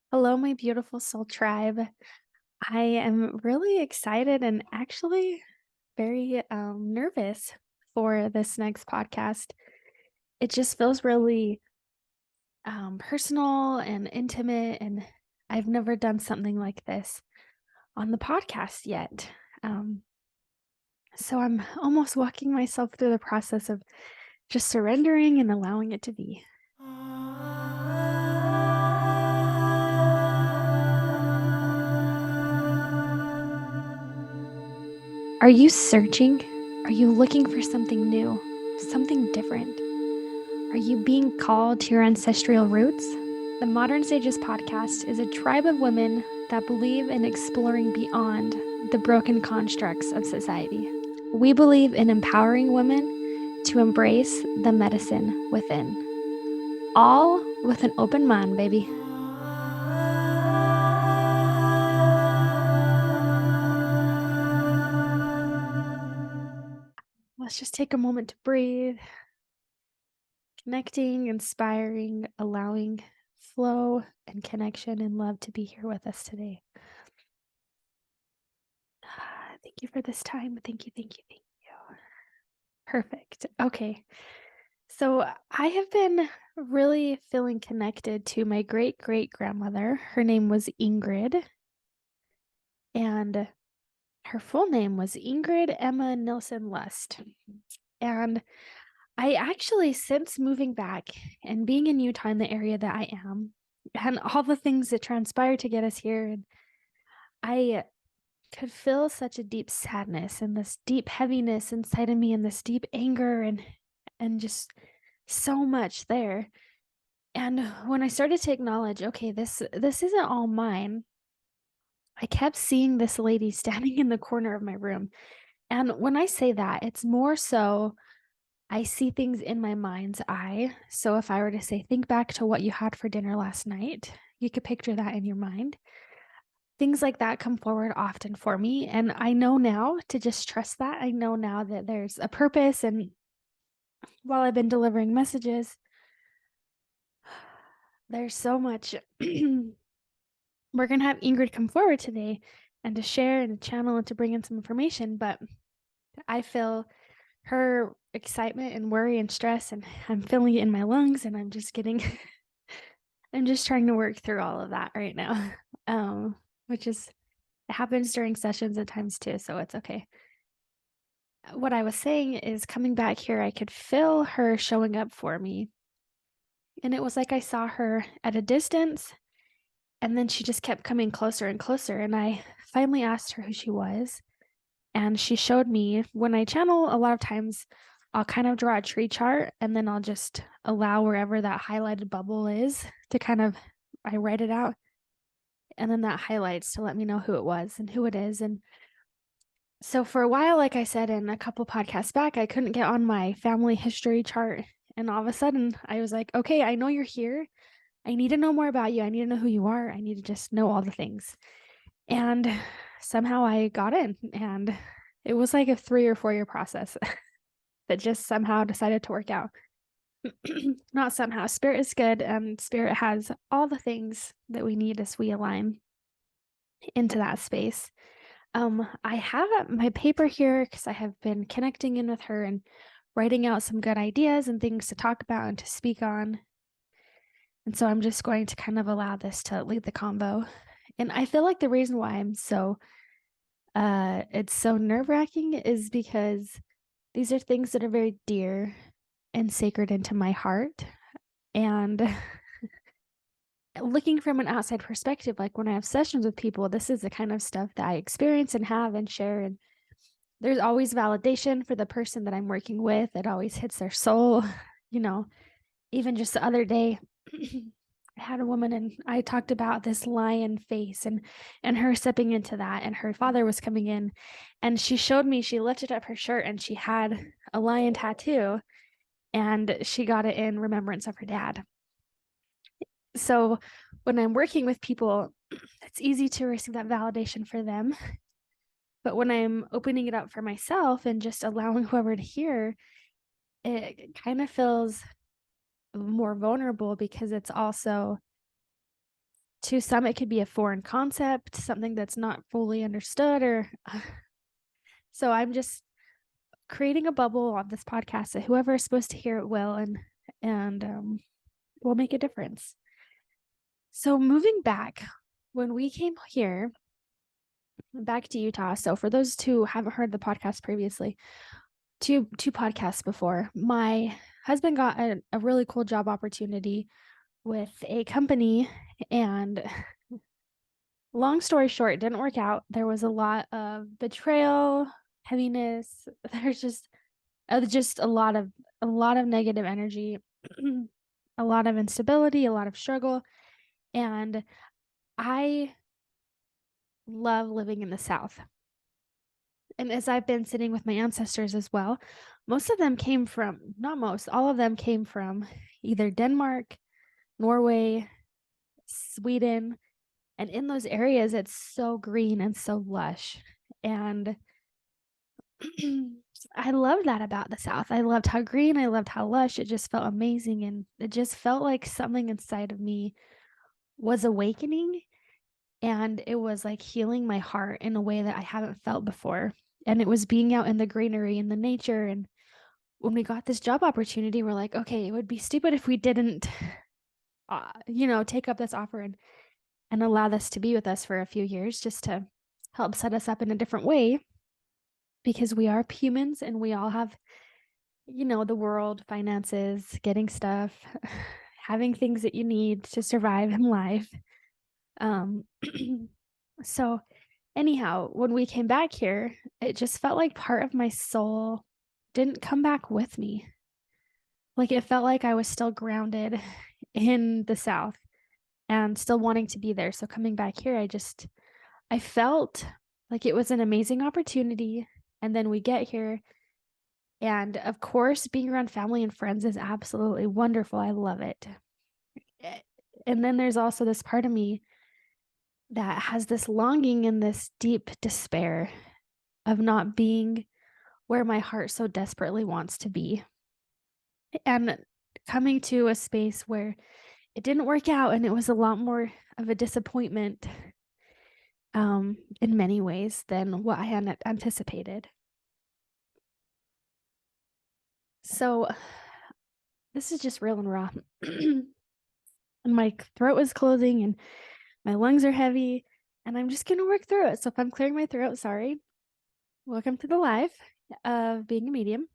Hello, my beautiful soul tribe. I am really excited and actually very nervous for this next podcast. It just feels really personal and intimate, and I've never done something like this on the podcast yet. Um, so I'm almost walking myself through the process of just surrendering and allowing it to be. Are you searching? Are you looking for something new, something different? Are you being called to your ancestral roots? The Modern Sages podcast is a tribe of women that believe in exploring beyond the broken constructs of society. We believe in empowering women to embrace the medicine within, all with an open mind, baby. Let's just take a moment to breathe, connecting, inspiring, allowing flow and connection and love to be here with us today. Thank you for this time. Thank you, thank you, thank you. Perfect. Okay. So I have been really feeling connected to my great great grandmother. Her name was Ingrid, and her full name was Ingrid Emma Nilsson Lust. And I actually, since moving back and being in Utah in the area that I am, and all the things that transpired to get us here, and I could feel such a deep sadness and this deep heaviness inside of me and this deep anger and just so much there. And when I started to acknowledge, okay, this isn't all mine, I kept seeing this lady standing in the corner of my room. And when I say that, it's more so I see things in my mind's eye. So if I were to say, think back to what you had for dinner last night, you could picture that in your mind. Things like that come forward often for me, and I know now to just trust that. I know now that there's a purpose, and while I've been delivering messages, there's so much. We're gonna have Ingrid come forward today and to share and to channel and to bring in some information, but I feel her excitement and worry and stress, and I'm feeling it in my lungs, and I'm just getting I'm just trying to work through all of that right now. Which is it happens during sessions at times too, so it's okay. What I was saying is coming back here, I could feel her showing up for me. And it was like I saw her at a distance, and then she just kept coming closer and closer. And I finally asked her who she was. And she showed me when I channel, a lot of times I'll kind of draw a tree chart and then I'll just allow wherever that highlighted bubble is to kind of, I write it out. And then that highlights to let me know who it was and who it is. And so for a while, like I said in a couple podcasts back, I couldn't get on my family history chart. And all of a sudden, I was like, okay, I know you're here. I need to know more about you. I need to know who you are. I need to just know all the things. And somehow I got in, and it was like a 3 or 4 year process that just somehow decided to work out. Not somehow. Spirit is good, and Spirit has all the things that we need as we align into that space. I have my paper here because I have been connecting in with her and writing out some good ideas and things to talk about and to speak on. And so I'm just going to kind of allow this to lead the convo. And I feel like the reason why it's so nerve-wracking is because these are things that are very dear and sacred into my heart. And looking from an outside perspective, like when I have sessions with people, this is the kind of stuff that I experience and have and share. And there's always validation for the person that I'm working with. It always hits their soul. You know, even just the other day, I had a woman and I talked about this lion face and her stepping into that, and her father was coming in, and she showed me, she lifted up her shirt and she had a lion tattoo, and she got it in remembrance of her dad. So when I'm working with people, it's easy to receive that validation for them. But when I'm opening it up for myself and just allowing whoever to hear, it kind of feels more vulnerable because it's also to some, it could be a foreign concept, something that's not fully understood, or so I'm just creating a bubble on this podcast that whoever is supposed to hear it will, and will make a difference. So moving back, when we came here back to Utah. So for those who haven't heard the podcast previously, two podcasts before, my husband got a really cool job opportunity with a company, and long story short, it didn't work out. There was a lot of betrayal, heaviness. There's just a lot of negative energy, a lot of instability, a lot of struggle, and I love living in the South. And as I've been sitting with my ancestors as well, most of them came from, not most, all of them came from either Denmark, Norway, Sweden. And in those areas, it's so green and so lush. And I love that about the South. I loved how green, I loved how lush. It just felt amazing. And it just felt like something inside of me was awakening. And it was like healing my heart in a way that I haven't felt before. And it was being out in the greenery and the nature. And when we got this job opportunity, we're like, okay, it would be stupid if we didn't, take up this offer and allow this to be with us for a few years, just to help set us up in a different way, because we are humans and we all have, the world, finances, getting stuff, having things that you need to survive in life. So anyhow, when we came back here, it just felt like part of my soul didn't come back with me. Like it felt like I was still grounded in the South and still wanting to be there. So coming back here, I felt like it was an amazing opportunity. And then we get here. And of course, being around family and friends is absolutely wonderful. I love it. And then there's also this part of me that has this longing and this deep despair of not being where my heart so desperately wants to be. And coming to a space where it didn't work out and it was a lot more of a disappointment in many ways than what I had anticipated. So this is just real and raw. And my throat was closing and my lungs are heavy and I'm just going to work through it. So if I'm clearing my throat, sorry. Welcome to the life of being a medium.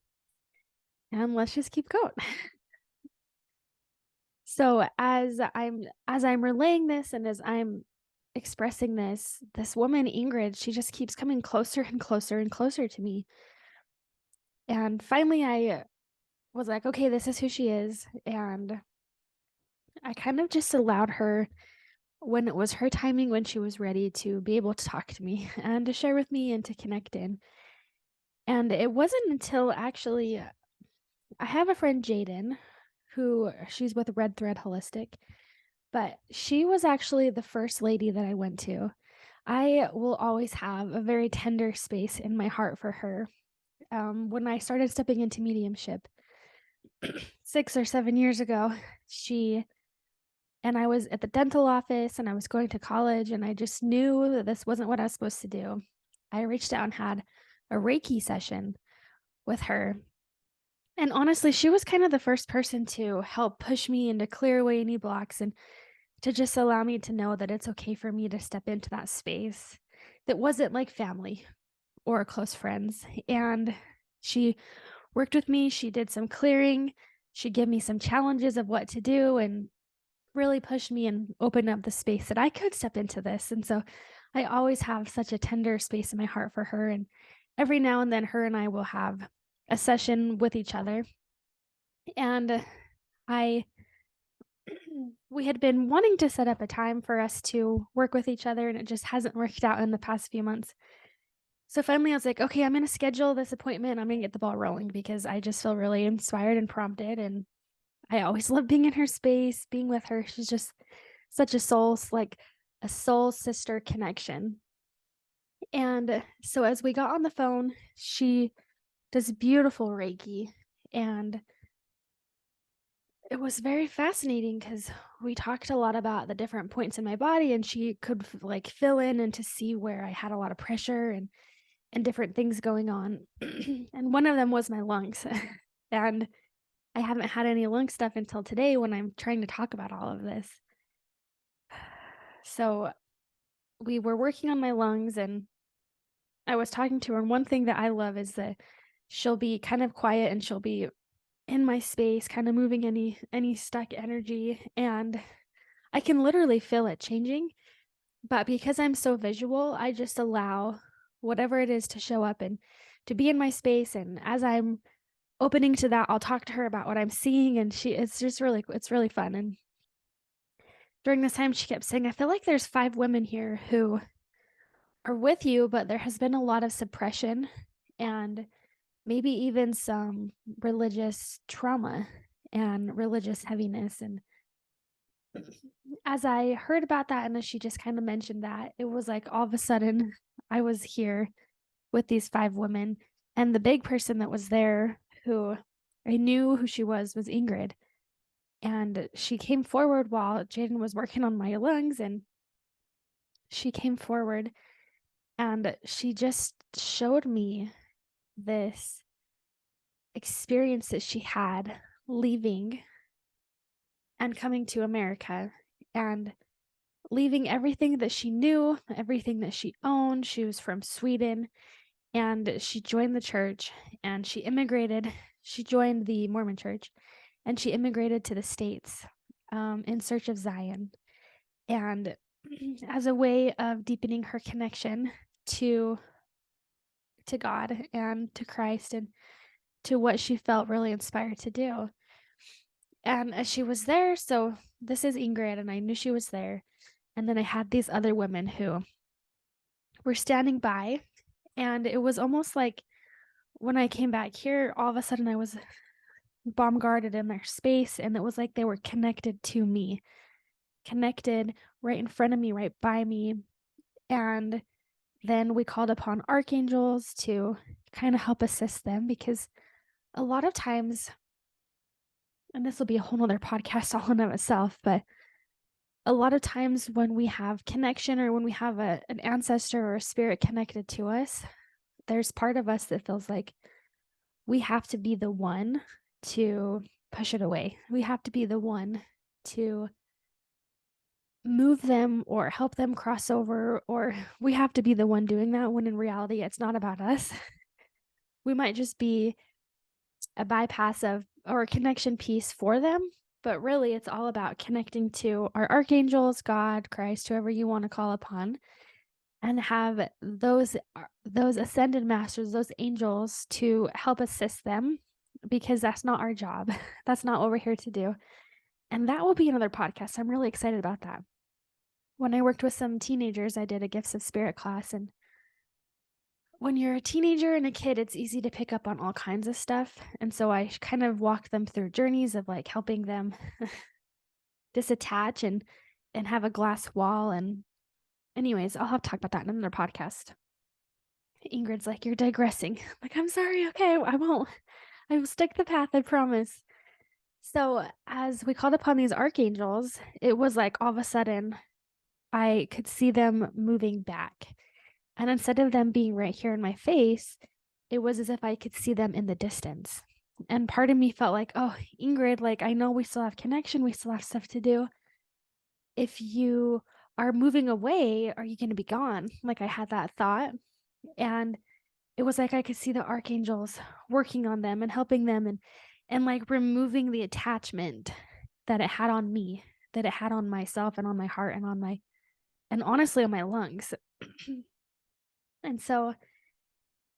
And let's just keep going. So as I'm relaying this and as I'm expressing this woman, Ingrid, she just keeps coming closer and closer and closer to me. And finally I was like, okay, this is who she is. And I kind of just allowed her, when it was her timing, when she was ready, to be able to talk to me and to share with me and to connect in. And it wasn't until actually I have a friend, Jaden, who she's with Red Thread Holistic, but she was actually the first lady that I went to. I will always have a very tender space in my heart for her. When I started stepping into mediumship 6 or 7 years ago, I was at the dental office and I was going to college and I just knew that this wasn't what I was supposed to do. I reached out and had a Reiki session with her. And honestly, she was kind of the first person to help push me and to clear away any blocks and to just allow me to know that it's okay for me to step into that space that wasn't like family or close friends. And she worked with me. She did some clearing. She gave me some challenges of what to do and really pushed me and opened up the space that I could step into this. And so I always have such a tender space in my heart for her. And every now and then her and I will have a session with each other. And we had been wanting to set up a time for us to work with each other, and it just hasn't worked out in the past few months. So finally I was like, okay, I'm going to schedule this appointment. I'm going to get the ball rolling because I just feel really inspired and prompted. And I always love being in her space, being with her. She's just such a soul sister connection. And so as we got on the phone, she does beautiful Reiki, and it was very fascinating because we talked a lot about the different points in my body, and she could like fill in and to see where I had a lot of pressure and different things going on. And one of them was my lungs. And I haven't had any lung stuff until today when I'm trying to talk about all of this. So we were working on my lungs, and I was talking to her. And one thing that I love is that she'll be kind of quiet and she'll be in my space, kind of moving any stuck energy. And I can literally feel it changing. But because I'm so visual, I just allow whatever it is to show up and to be in my space. And as I'm opening to that, I'll talk to her about what I'm seeing. And it's really fun. And during this time, she kept saying, I feel like there's 5 women here who are with you, but there has been a lot of suppression and maybe even some religious trauma and religious heaviness. And as I heard about that, and as she just kind of mentioned that, it was like all of a sudden I was here with these 5 women. And the big person that was there, who I knew who she was Ingrid. And she came forward while Jaden was working on my lungs. And she came forward and she just showed me this experience that she had leaving and coming to America and leaving everything that she knew, everything that she owned. She was from Sweden and she joined the church and she immigrated. She joined the Mormon church and she immigrated to the States in search of Zion. And as a way of deepening her connection to God and to Christ and to what she felt really inspired to do. And as she was there, so this is Ingrid, and I knew she was there. And then I had these other women who were standing by, and it was almost like when I came back here, all of a sudden I was bomb guarded in their space, and it was like they were connected to me, connected right in front of me, right by me. And then we called upon archangels to kind of help assist them because a lot of times, and this will be a whole nother podcast all in of itself, but a lot of times when we have connection or when we have an ancestor or a spirit connected to us, there's part of us that feels like we have to be the one to push it away. We have to be the one to move them or help them cross over, or we have to be the one doing that when in reality, it's not about us. We might just be a bypass of or a connection piece for them, but really it's all about connecting to our archangels, God, Christ, whoever you want to call upon, and have those ascended masters, those angels to help assist them, because that's not our job. That's not what we're here to do. And that will be another podcast. I'm really excited about that. When I worked with some teenagers, I did a Gifts of Spirit class, and when you're a teenager and a kid, it's easy to pick up on all kinds of stuff. And so I kind of walked them through journeys of like helping them disattach and have a glass wall. And anyways, I'll have to talk about that in another podcast. Ingrid's like, you're digressing. I'm like, I'm sorry. Okay, I won't. I will stick the path, I promise. So as we called upon these archangels, it was like all of a sudden I could see them moving back. And instead of them being right here in my face, it was as if I could see them in the distance. And part of me felt like, oh, Ingrid, like, I know we still have connection. We still have stuff to do. If you are moving away, are you going to be gone? Like, I had that thought. And it was like I could see the archangels working on them and helping them and like removing the attachment that it had on me, that it had on myself and on my heart and and honestly on my lungs. And so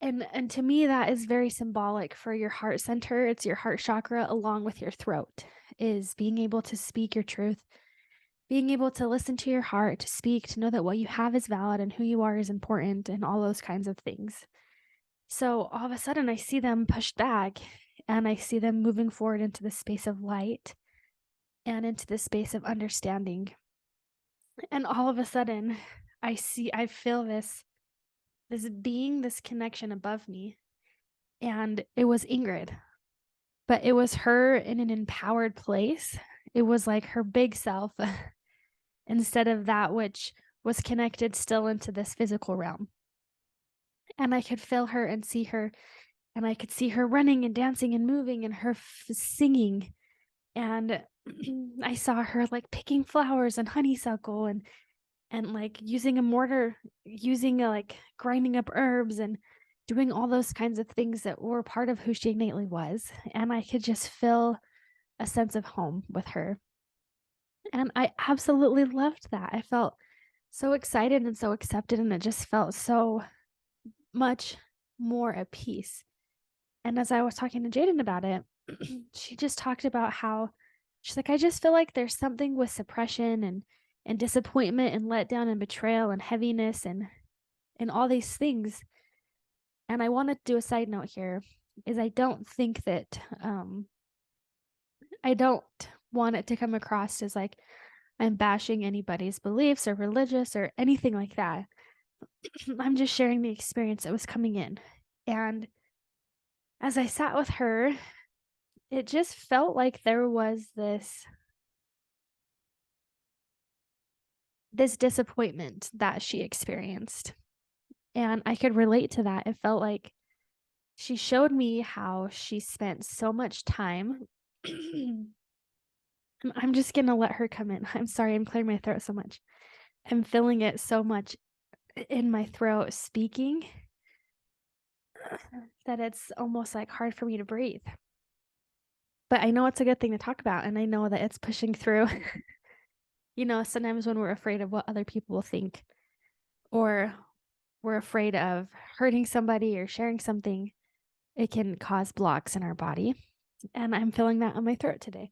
and to me that is very symbolic for your heart center. It's your heart chakra along with your throat, is being able to speak your truth, being able to listen to your heart, to speak, to know that what you have is valid and who you are is important and all those kinds of things. So all of a sudden I see them pushed back and I see them moving forward into the space of light and into the space of understanding. And all of a sudden I feel this being, this connection above me. And it was Ingrid. but it was her in an empowered place. It was like her big self instead of that which was connected still into this physical realm. And I could feel her and see her, and I could see her running and dancing and moving and her singing. And I saw her like picking flowers and honeysuckle and like using a mortar, using like grinding up herbs and doing all those kinds of things that were part of who she innately was. And I could just feel a sense of home with her. And I absolutely loved that. I felt so excited and so accepted, and it just felt so much more at peace. And as I was talking to Jaden about it, she just talked about how she's like, I just feel like there's something with suppression and disappointment and letdown and betrayal and heaviness and all these things. And I want to do a side note here is I don't think that I don't want it to come across as like I'm bashing anybody's beliefs or religious or anything like that. I'm just sharing the experience that was coming in. And as I sat with her, it just felt like there was this disappointment that she experienced. And I could relate to that. It felt like she showed me how she spent so much time. I'm just going to let her come in. I'm sorry, I'm clearing my throat so much. I'm feeling it so much in my throat speaking that it's almost like hard for me to breathe. But I know it's a good thing to talk about, and I know that it's pushing through. Sometimes when we're afraid of what other people will think, or we're afraid of hurting somebody or sharing something, it can cause blocks in our body. And I'm feeling that on my throat today.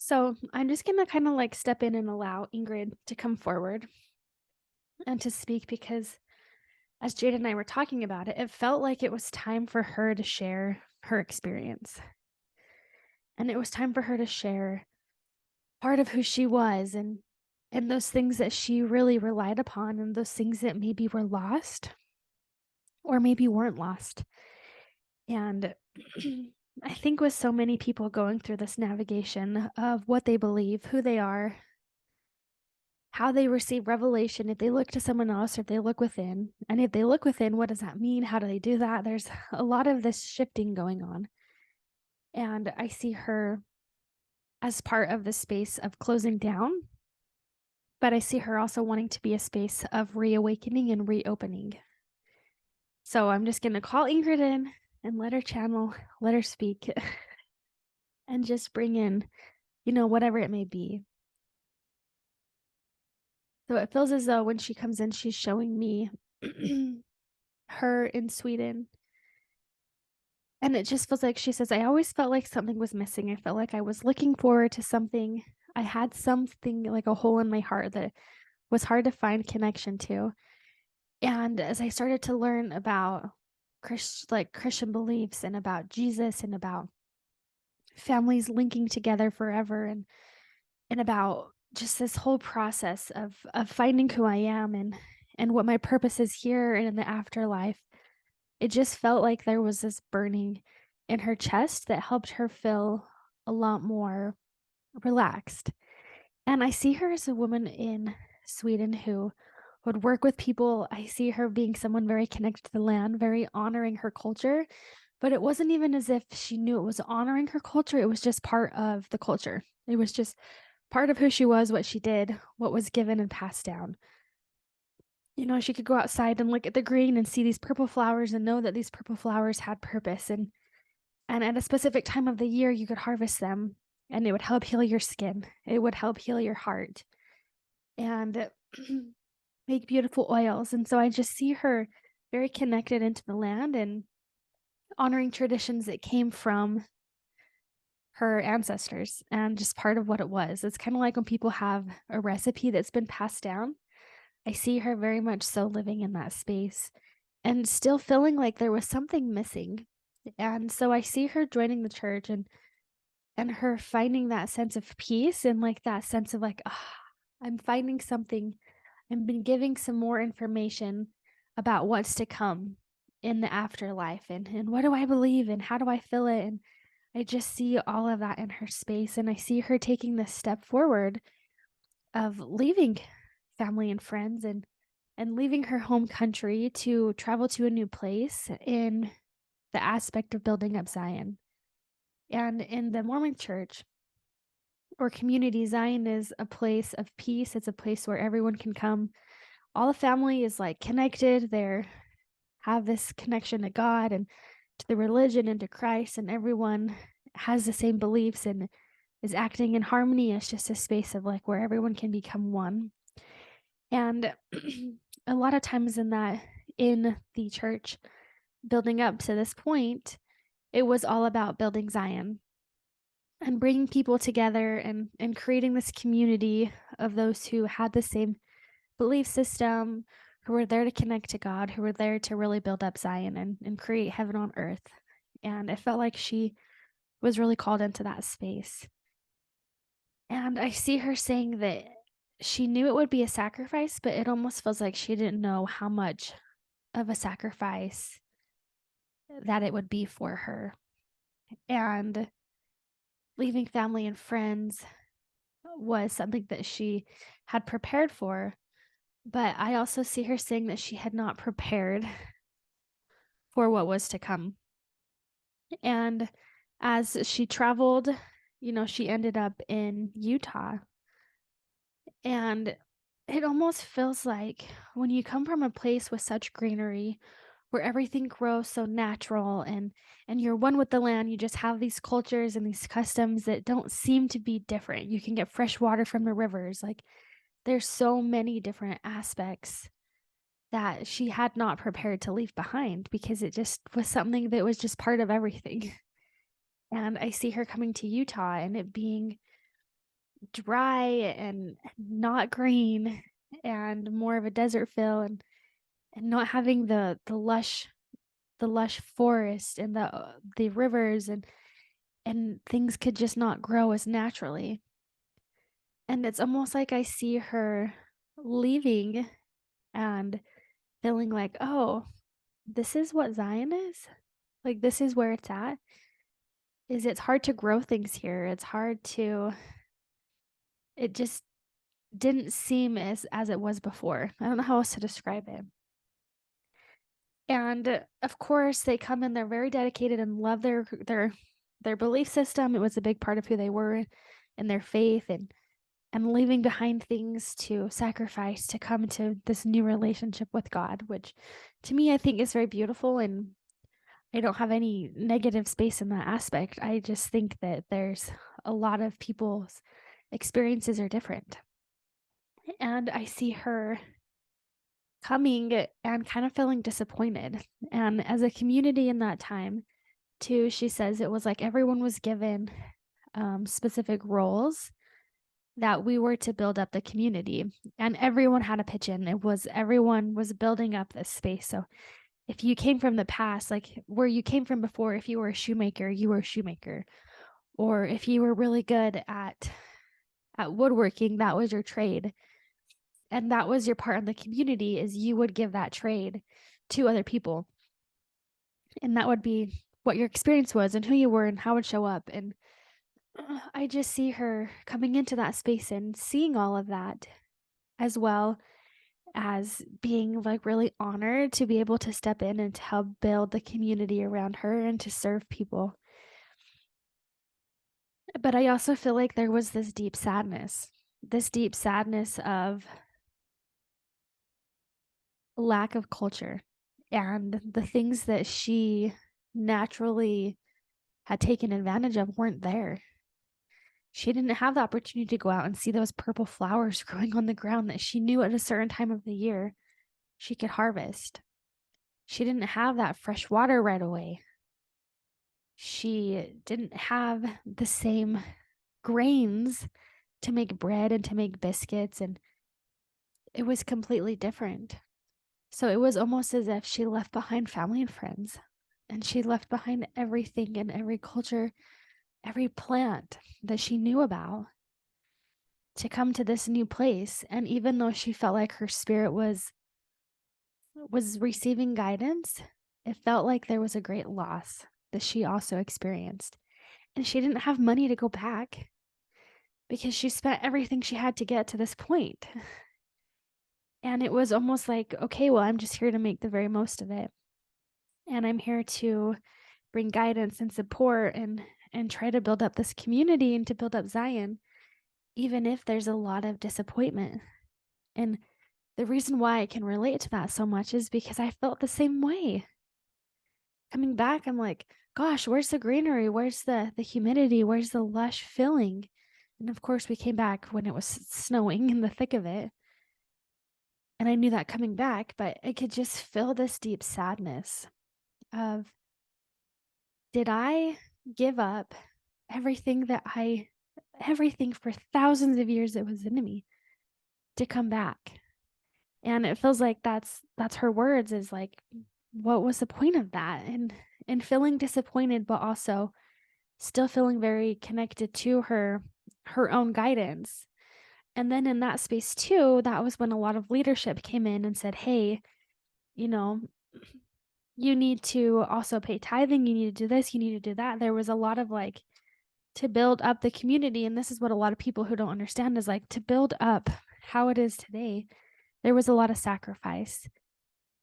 So I'm just going to kind of like step in and allow Ingrid to come forward and to speak, because as Jade and I were talking about it, it felt like it was time for her to share her experience. And it was time for her to share part of who she was and those things that she really relied upon, and those things that maybe were lost or maybe weren't lost. And I think with so many people going through this navigation of what they believe, who they are, how they receive revelation, if they look to someone else or if they look within, and if they look within, what does that mean? How do they do that? There's a lot of this shifting going on. And I see her as part of the space of closing down, but I see her also wanting to be a space of reawakening and reopening. So I'm just going to call Ingrid in and let her channel, let her speak, and just bring in, whatever it may be. So it feels as though when she comes in, she's showing me her in Sweden. And it just feels like she says, I always felt like something was missing. I felt like I was looking forward to something. I had something like a hole in my heart that was hard to find connection to. And as I started to learn about Christian beliefs and about Jesus and about families linking together forever and about just this whole process of finding who I am and what my purpose is here and in the afterlife, it just felt like there was this burning in her chest that helped her feel a lot more relaxed. And I see her as a woman in Sweden who would work with people. I see her being someone very connected to the land, very honoring her culture. But it wasn't even as if she knew it was honoring her culture. It was just part of the culture. It was just part of who she was, what she did, what was given and passed down. She could go outside and look at the green and see these purple flowers and know that these purple flowers had purpose. And at a specific time of the year, you could harvest them and it would help heal your skin. It would help heal your heart and make beautiful oils. And so I just see her very connected into the land and honoring traditions that came from her ancestors and just part of what it was. It's kind of like when people have a recipe that's been passed down. I see her very much so living in that space and still feeling like there was something missing. And so I see her joining the church and her finding that sense of peace and like that sense of like, I'm finding something. I've been giving some more information about what's to come. in the afterlife, and what do I believe and how do I feel it? And I just see all of that in her space, and I see her taking this step forward of leaving family and friends and leaving her home country to travel to a new place in the aspect of building up Zion. And in the Mormon church or community, Zion is a place of peace. It's a place where everyone can come. All the family is like connected. They're have this connection to God and to the religion and to Christ, and everyone has the same beliefs and is acting in harmony. It's just a space of like where everyone can become one. And a lot of times in the church building up to this point, it was all about building Zion and bringing people together and creating this community of those who had the same belief system, who were there to connect to God, who were there to really build up Zion and create heaven on earth. And it felt like she was really called into that space. And I see her saying that she knew it would be a sacrifice, but it almost feels like she didn't know how much of a sacrifice that it would be for her. And leaving family and friends was something that she had prepared for. But I also see her saying that she had not prepared for what was to come. And as she traveled, she ended up in Utah. And it almost feels like when you come from a place with such greenery, where everything grows so natural and you're one with the land, you just have these cultures and these customs that don't seem to be different. You can get fresh water from the rivers. Like there's so many different aspects that she had not prepared to leave behind because it just was something that was just part of everything. And I see her coming to Utah and it being dry and not green and more of a desert feel and not having the lush forest and the rivers and things could just not grow as naturally. And it's almost like I see her leaving and feeling like, oh, this is what Zion is. Like this is where it's at. Is it's hard to grow things here. It's hard to it just didn't seem as it was before. I don't know how else to describe it. And of course, they come in, they're very dedicated and love their belief system. It was a big part of who they were and their faith and leaving behind things to sacrifice to come to this new relationship with God, which to me I think is very beautiful, and I don't have any negative space in that aspect. I just think that there's a lot of people's experiences are different. And I see her coming and kind of feeling disappointed. And as a community in that time, too, she says it was like everyone was given specific roles that we were to build up the community, and everyone had a pitch in. Everyone was building up this space. So if you came from the past, like where you came from before, if you were a shoemaker, you were a shoemaker. Or if you were really good at woodworking, that was your trade. And that was your part in the community, is you would give that trade to other people. And that would be what your experience was and who you were and how it would show up. And I just see her coming into that space and seeing all of that, as well as being like really honored to be able to step in and to help build the community around her and to serve people. But I also feel like there was this deep sadness of lack of culture and the things that she naturally had taken advantage of weren't there. She didn't have the opportunity to go out and see those purple flowers growing on the ground that she knew at a certain time of the year she could harvest. She didn't have that fresh water right away. She didn't have the same grains to make bread and to make biscuits, and it was completely different. So it was almost as if she left behind family and friends, and she left behind everything and every culture, every plant that she knew about to come to this new place. And even though she felt like her spirit was receiving guidance, it felt like there was a great loss that she also experienced. And she didn't have money to go back because she spent everything she had to get to this point. And it was almost like, okay, well, I'm just here to make the very most of it. And I'm here to bring guidance and support and try to build up this community and to build up Zion, even if there's a lot of disappointment. And the reason why I can relate to that so much is because I felt the same way. Coming back, I'm like, gosh, where's the greenery? Where's the humidity? Where's the lush feeling? And of course, we came back when it was snowing in the thick of it. And I knew that coming back, but I could just feel this deep sadness of, did I give up everything everything for thousands of years that was in me to come back? And it feels like that's her words, is like, what was the point of that? And feeling disappointed, but also still feeling very connected to her own guidance. And then in that space too, that was when a lot of leadership came in and said, hey, you know, you need to also pay tithing, you need to do this, you need to do that. There was a lot of like, to build up the community, and this is what a lot of people who don't understand is like, to build up how it is today, there was a lot of sacrifice.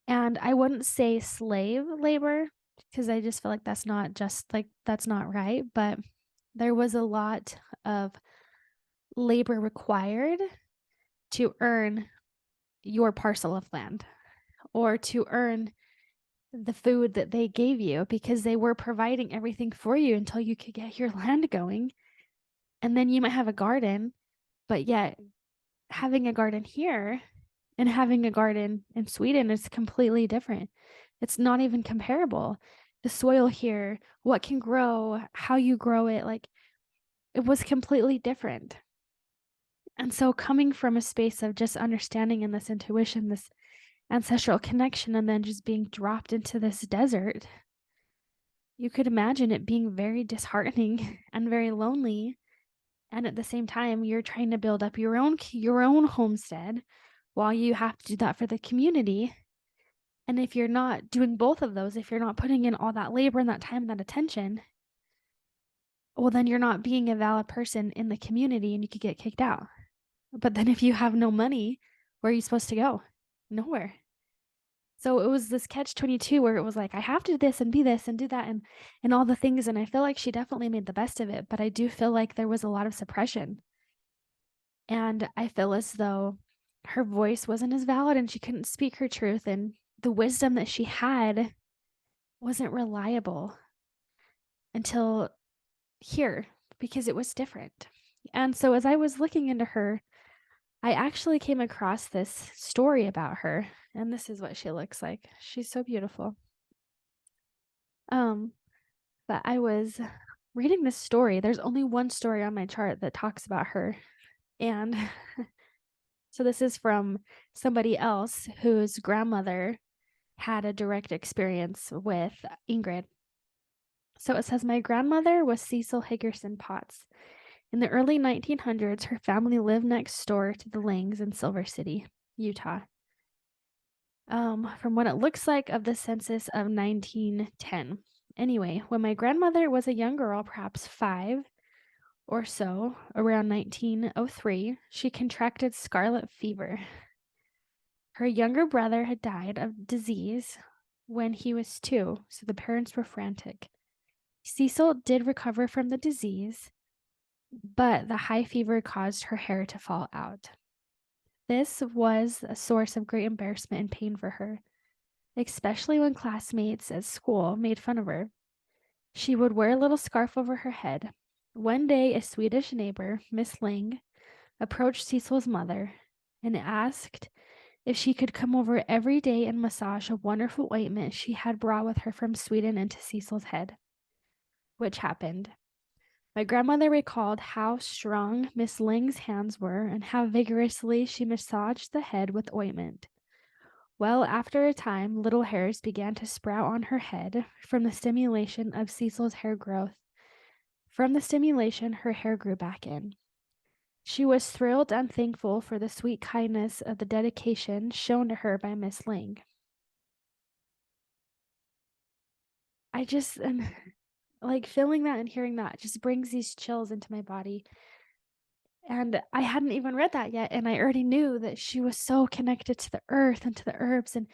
And I wouldn't say slave labor, because I just feel like that's not right, but there was a lot of labor required to earn your parcel of land or to earn the food that they gave you, because they were providing everything for you until you could get your land going. And then you might have a garden, but yet having a garden here and having a garden in Sweden is completely different. It's not even comparable. The soil here, what can grow, how you grow it, like it was completely different. And so coming from a space of just understanding and this intuition, this ancestral connection, and then just being dropped into this desert, you could imagine it being very disheartening and very lonely. And at the same time, you're trying to build up your own homestead while you have to do that for the community. And if you're not doing both of those, if you're not putting in all that labor and that time and that attention, well, then you're not being a valid person in the community and you could get kicked out. But then if you have no money, where are you supposed to go? Nowhere. So it was this catch-22 where it was like, I have to do this and be this and do that and all the things. And I feel like she definitely made the best of it, but I do feel like there was a lot of suppression. And I feel as though her voice wasn't as valid and she couldn't speak her truth. And the wisdom that she had wasn't reliable until here, because it was different. And so as I was looking into her, I actually came across this story about her, and this is what she looks like. She's so beautiful. But I was reading this story. There's only one story on my chart that talks about her. And so this is from somebody else whose grandmother had a direct experience with Ingrid. So it says, my grandmother was Cecil Higgerson Potts. In the early 1900s, her family lived next door to the Langs in Silver City, Utah. From what it looks like of the census of 1910. Anyway, when my grandmother was a young girl, perhaps 5 or so, around 1903, she contracted scarlet fever. Her younger brother had died of disease when he was 2, so the parents were frantic. Cecil did recover from the disease, but the high fever caused her hair to fall out. This was a source of great embarrassment and pain for her, especially when classmates at school made fun of her. She would wear a little scarf over her head. One day, a Swedish neighbor, Miss Ling, approached Cecil's mother and asked if she could come over every day and massage a wonderful ointment she had brought with her from Sweden into Cecil's head, which happened. My grandmother recalled how strong Miss Ling's hands were and how vigorously she massaged the head with ointment. Well, after a time, little hairs began to sprout on her head from the stimulation of Cecil's hair growth. From the stimulation, her hair grew back in. She was thrilled and thankful for the sweet kindness of the dedication shown to her by Miss Ling. I just am like feeling that and hearing that just brings these chills into my body. And I hadn't even read that yet. And I already knew that she was so connected to the earth and to the herbs and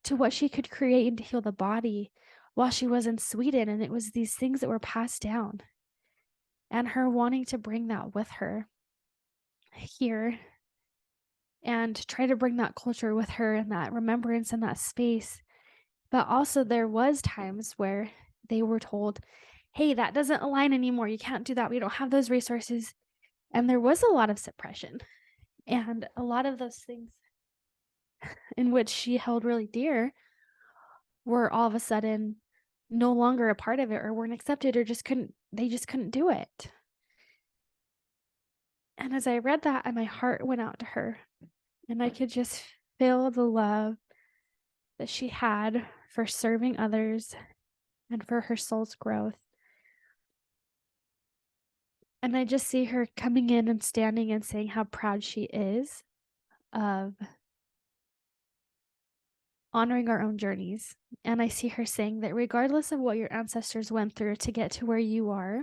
to what she could create and to heal the body while she was in Sweden. And it was these things that were passed down and her wanting to bring that with her here and try to bring that culture with her and that remembrance and that space. But also there was times where they were told, hey, that doesn't align anymore. You can't do that. We don't have those resources. And there was a lot of suppression. And a lot of those things in which she held really dear were all of a sudden no longer a part of it or weren't accepted or they just couldn't do it. And as I read that, and my heart went out to her and I could just feel the love that she had for serving others and for her soul's growth. And I just see her coming in and standing and saying how proud she is of honoring our own journeys. And I see her saying that regardless of what your ancestors went through to get to where you are,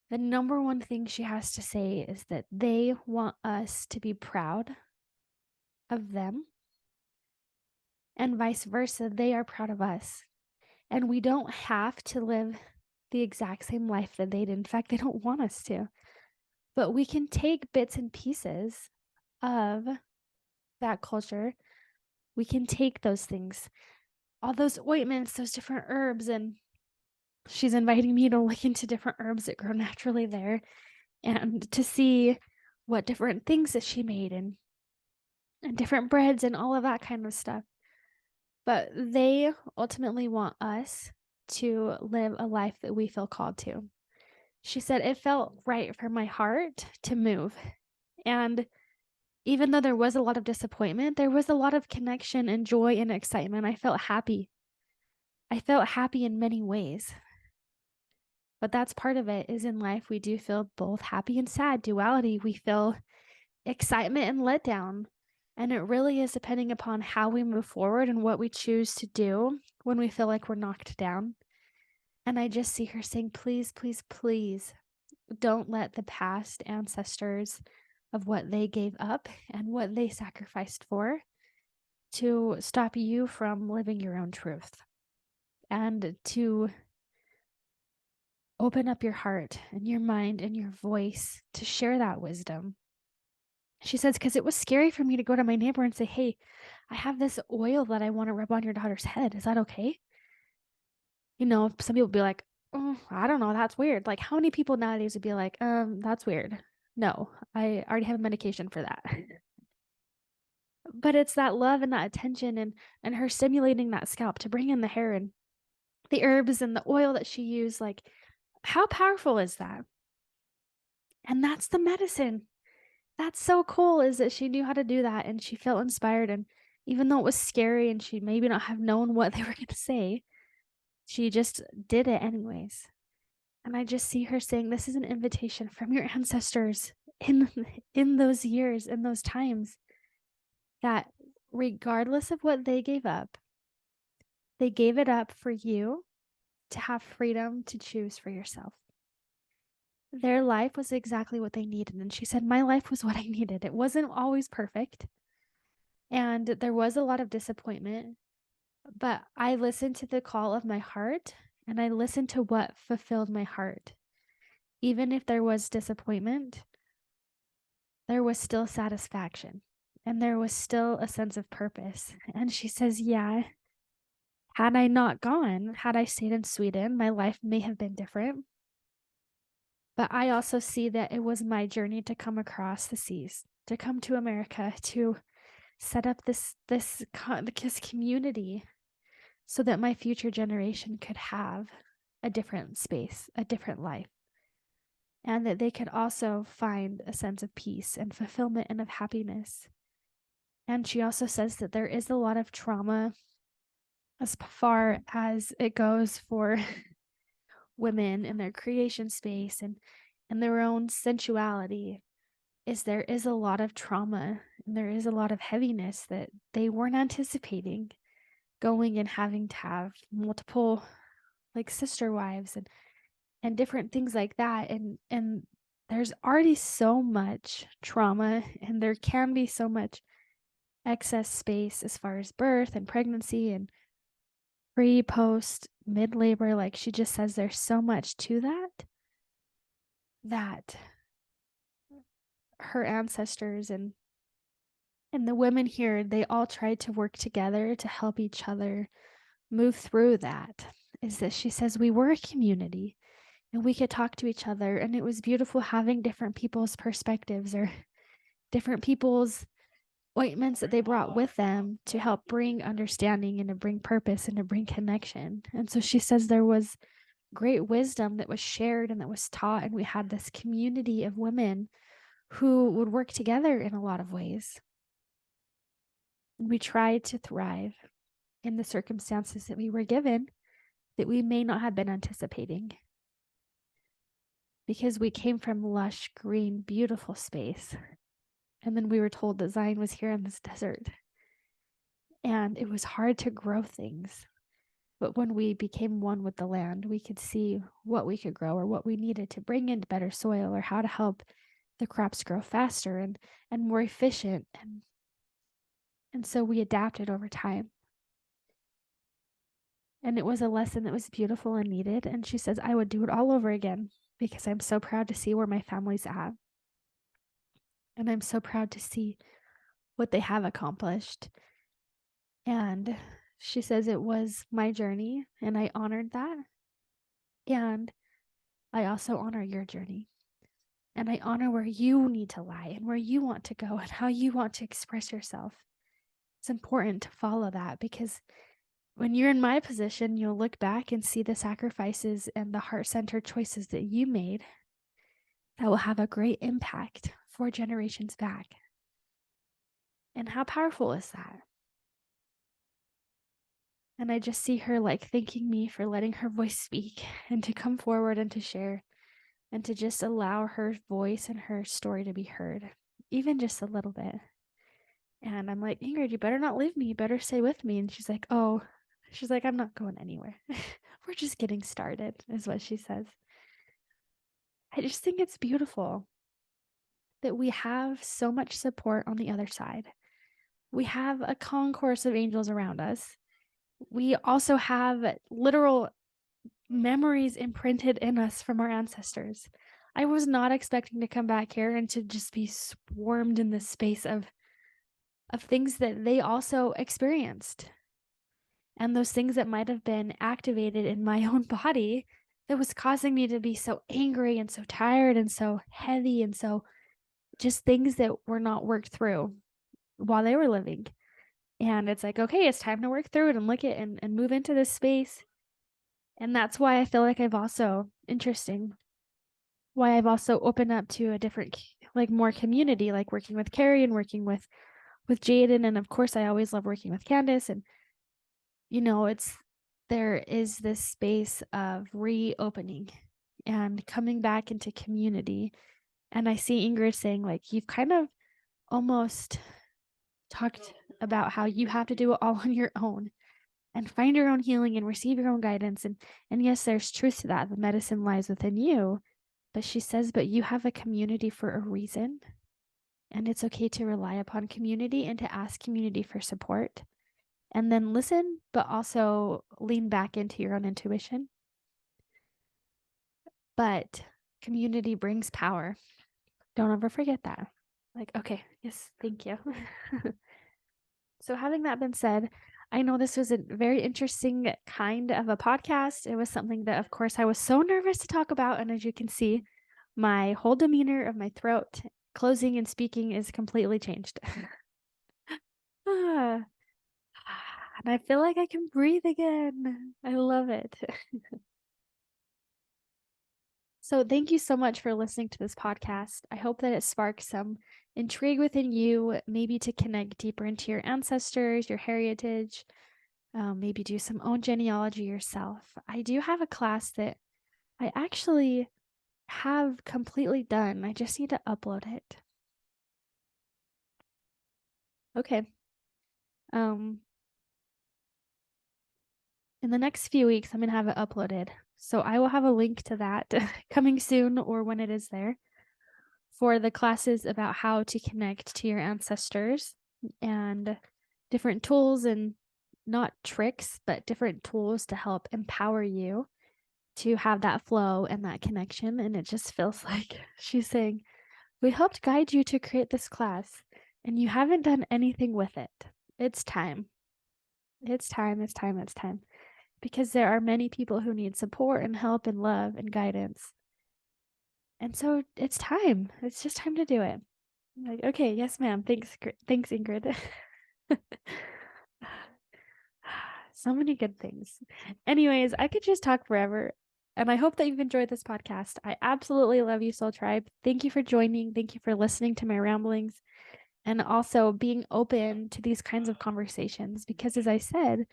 the number one thing she has to say is that they want us to be proud of them, and vice versa. They are proud of us. And we don't have to live the exact same life that they did. In fact, they don't want us to. But we can take bits and pieces of that culture. We can take those things, all those ointments, those different herbs, and she's inviting me to look into different herbs that grow naturally there and to see what different things that she made and different breads and all of that kind of stuff. But they ultimately want us to live a life that we feel called to. She said it felt right for my heart to move. And even though there was a lot of disappointment, there was a lot of connection and joy and excitement. I felt happy. I felt happy in many ways. But that's part of it, is in life we do feel both happy and sad, duality. We feel excitement and letdown. And it really is depending upon how we move forward and what we choose to do when we feel like we're knocked down. And I just see her saying, please, please, please don't let the past ancestors of what they gave up and what they sacrificed for to stop you from living your own truth and to open up your heart and your mind and your voice to share that wisdom. She says, because it was scary for me to go to my neighbor and say, hey, I have this oil that I want to rub on your daughter's head. Is that okay? You know, some people be like, oh, I don't know. That's weird. Like, how many people nowadays would be like, that's weird. No, I already have a medication for that. But it's that love and that attention and her stimulating that scalp to bring in the hair and the herbs and the oil that she used. Like, how powerful is that? And that's the medicine. That's so cool, is that she knew how to do that and she felt inspired. And even though it was scary and she maybe not have known what they were going to say, she just did it anyways. And I just see her saying, this is an invitation from your ancestors in those years, in those times, that regardless of what they gave up, they gave it up for you to have freedom to choose for yourself. Their life was exactly what they needed. And she said, my life was what I needed. It wasn't always perfect. And there was a lot of disappointment, but I listened to the call of my heart and I listened to what fulfilled my heart. Even if there was disappointment, there was still satisfaction and there was still a sense of purpose. And she says, yeah, had I not gone, had I stayed in Sweden, my life may have been different. But I also see that it was my journey to come across the seas, to come to America, to set up this community so that my future generation could have a different space, a different life, and that they could also find a sense of peace and fulfillment and of happiness. And she also says that there is a lot of trauma as far as it goes for women in their creation space and their own sensuality. Is there is a lot of trauma and there is a lot of heaviness that they weren't anticipating. going and having to have multiple like sister wives and different things like that. And there's already so much trauma, and there can be so much excess space as far as birth and pregnancy and pre, post, mid labor. Like she just says, there's so much to that her ancestors and the women here, they all tried to work together to help each other move through that. Is that she says we were a community and we could talk to each other, and it was beautiful having different people's perspectives or different people's ointments that they brought with them to help bring understanding and to bring purpose and to bring connection. And so she says there was great wisdom that was shared and that was taught, and we had this community of women who would work together in a lot of ways. We tried to thrive in the circumstances that we were given that we may not have been anticipating, because we came from lush, green, beautiful space. And then we were told that Zion was here in this desert. And it was hard to grow things. But when we became one with the land, we could see what we could grow or what we needed to bring in better soil or how to help the crops grow faster and more efficient. And so we adapted over time. And it was a lesson that was beautiful and needed. And she says, I would do it all over again because I'm so proud to see where my family's at. And I'm so proud to see what they have accomplished. And she says it was my journey, and I honored that. And I also honor your journey. And I honor where you need to lie and where you want to go and how you want to express yourself. It's important to follow that, because when you're in my position, you'll look back and see the sacrifices and the heart-centered choices that you made that will have a great impact 4 generations back. And how powerful is that? And I just see her like thanking me for letting her voice speak and to come forward and to share and to just allow her voice and her story to be heard, even just a little bit. And I'm like, Ingrid, you better not leave me. You better stay with me. And she's like, oh, she's like, I'm not going anywhere. We're just getting started, is what she says. I just think it's beautiful that we have so much support on the other side. We have a concourse of angels around us. We also have literal memories imprinted in us from our ancestors. I was not expecting to come back here and to just be swarmed in this space of things that they also experienced. And those things that might have been activated in my own body that was causing me to be so angry and so tired and so heavy, and so just things that were not worked through while they were living. And it's like, okay, it's time to work through it and look at and move into this space. And that's why I feel like I've also opened up to a different, like more community, like working with Carrie and working with Jaden. And of course, I always love working with Candace. And, there is this space of reopening and coming back into community. And I see Ingrid saying, like, you've kind of almost talked about how you have to do it all on your own and find your own healing and receive your own guidance. And yes, there's truth to that. The medicine lies within you. But she says, but you have a community for a reason. And it's okay to rely upon community and to ask community for support. And then listen, but also lean back into your own intuition. But community brings power. Don't ever forget that. Like, okay, yes, thank you. So having that been said, I know this was a very interesting kind of a podcast. It was something that, of course, I was so nervous to talk about. And as you can see, my whole demeanor of my throat, closing and speaking is completely changed. Ah, and I feel like I can breathe again. I love it. So thank you so much for listening to this podcast. I hope that it sparks some intrigue within you, maybe to connect deeper into your ancestors, your heritage, maybe do some own genealogy yourself. I do have a class that I actually have completely done. I just need to upload it. Okay. in the next few weeks, I'm going to have it uploaded. So I will have a link to that coming soon or when it is there for the classes about how to connect to your ancestors and different tools and not tricks, but different tools to help empower you to have that flow and that connection. And it just feels like she's saying, we helped guide you to create this class and you haven't done anything with it. It's time. It's time. It's time. It's time. Because there are many people who need support and help and love and guidance. And so it's time. It's just time to do it. I'm like, okay, yes, ma'am. Thanks, Ingrid. So many good things. Anyways, I could just talk forever. And I hope that you've enjoyed this podcast. I absolutely love you, Soul Tribe. Thank you for joining. Thank you for listening to my ramblings and also being open to these kinds of conversations. Because as I said,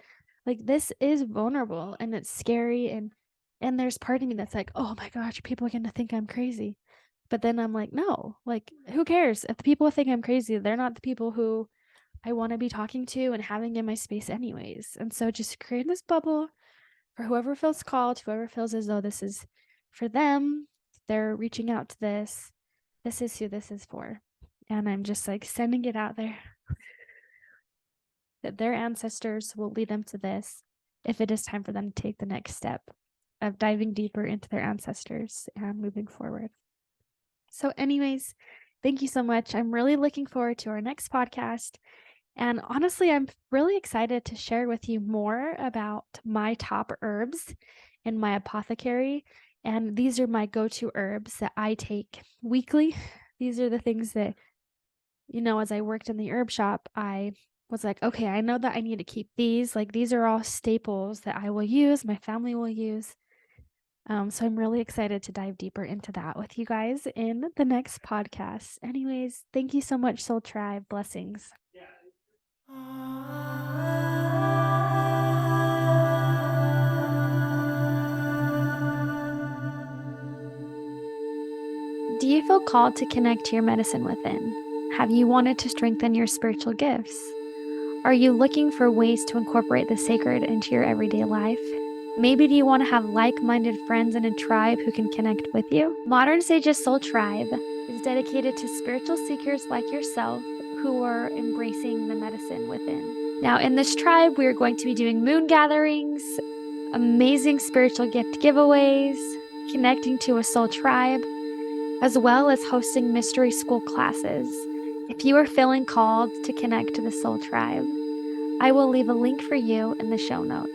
like this is vulnerable and it's scary and there's part of me that's like, oh my gosh, people are gonna think I'm crazy. But then I'm like, no, like who cares? If the people think I'm crazy, they're not the people who I want to be talking to and having in my space anyways. And so just create this bubble for whoever feels called, whoever feels as though this is for them, they're reaching out to this. This is who this is for. And I'm just like sending it out there that their ancestors will lead them to this if it is time for them to take the next step of diving deeper into their ancestors and moving forward. So, anyways, thank you so much. I'm really looking forward to our next podcast. And honestly, I'm really excited to share with you more about my top herbs in my apothecary. And these are my go-to herbs that I take weekly. These are the things that, as I worked in the herb shop, I was like, okay, I know that I need to keep these. Like these are all staples that I will use, my family will use. So I'm really excited to dive deeper into that with you guys in the next podcast. Anyways, thank you so much, Soul Tribe. Blessings. Do you feel called to connect to your medicine within? Have you wanted to strengthen your spiritual gifts? Are you looking for ways to incorporate the sacred into your everyday life? Maybe do you want to have like-minded friends in a tribe who can connect with you? Modern Sage's Soul Tribe is dedicated to spiritual seekers like yourself who are embracing the medicine within. Now, in this tribe, we are going to be doing moon gatherings, amazing spiritual gift giveaways, connecting to a soul tribe, as well as hosting mystery school classes. If you are feeling called to connect to the soul tribe, I will leave a link for you in the show notes.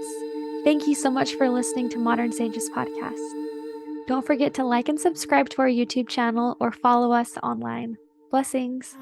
Thank you so much for listening to Modern Sages Podcast. Don't forget to like and subscribe to our YouTube channel or follow us online. Blessings.